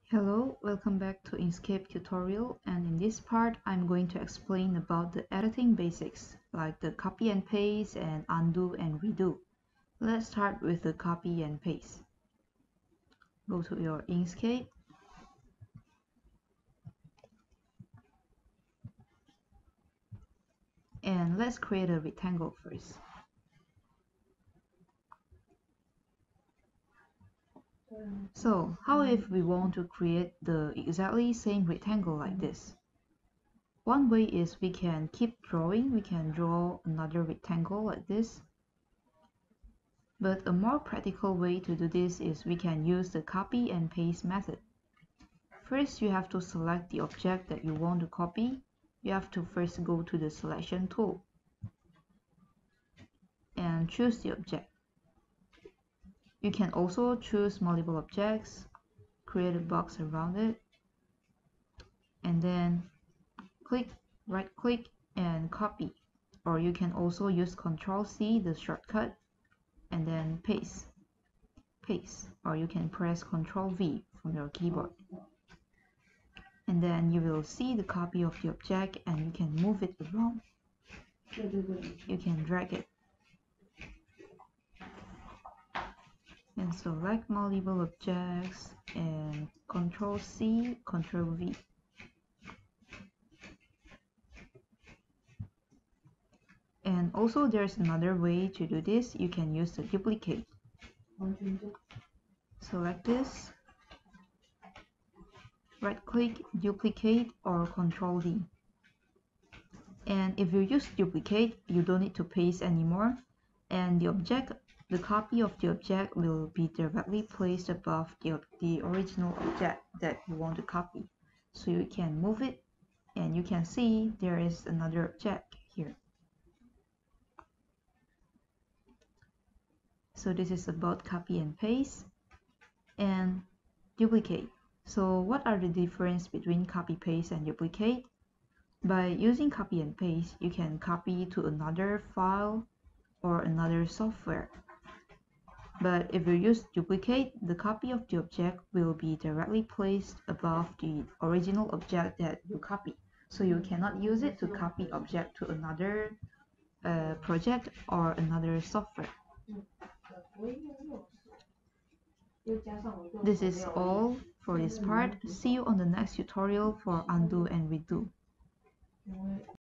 Hello, welcome back to Inkscape tutorial, and in this part I'm going to explain about the editing basics like the copy and paste and undo and redo. Let's start with the copy and paste. Go to your Inkscape and let's create a rectangle first. So how if we want to create the exactly same rectangle like this? One way is we can keep drawing, we can draw another rectangle like this. But a more practical way to do this is we can use the copy and paste method. First, you have to select the object that you want to copy. You have to first go to the selection tool and choose the object. You can also choose multiple objects, create a box around it, and then right click and copy. Or you can also use Ctrl+C, the shortcut, and then paste. Or you can press Ctrl+V from your keyboard. And then you will see the copy of the object and you can move it around. You can drag it and select multiple objects and Ctrl+C, Ctrl+V. And also there's another way to do this. You can use the duplicate. Select this, right click, duplicate, or Ctrl+D. And if you use duplicate, you don't need to paste anymore, and the copy of the object will be directly placed above the original object that you want to copy. So you can move it and you can see there is another object here. So this is about copy and paste and duplicate. So what are the difference between copy paste and duplicate? By using copy and paste, you can copy to another file or another software. But if you use duplicate, the copy of the object will be directly placed above the original object that you copy. So you cannot use it to copy object to another project or another software. This is all for this part. See you on the next tutorial for undo and redo.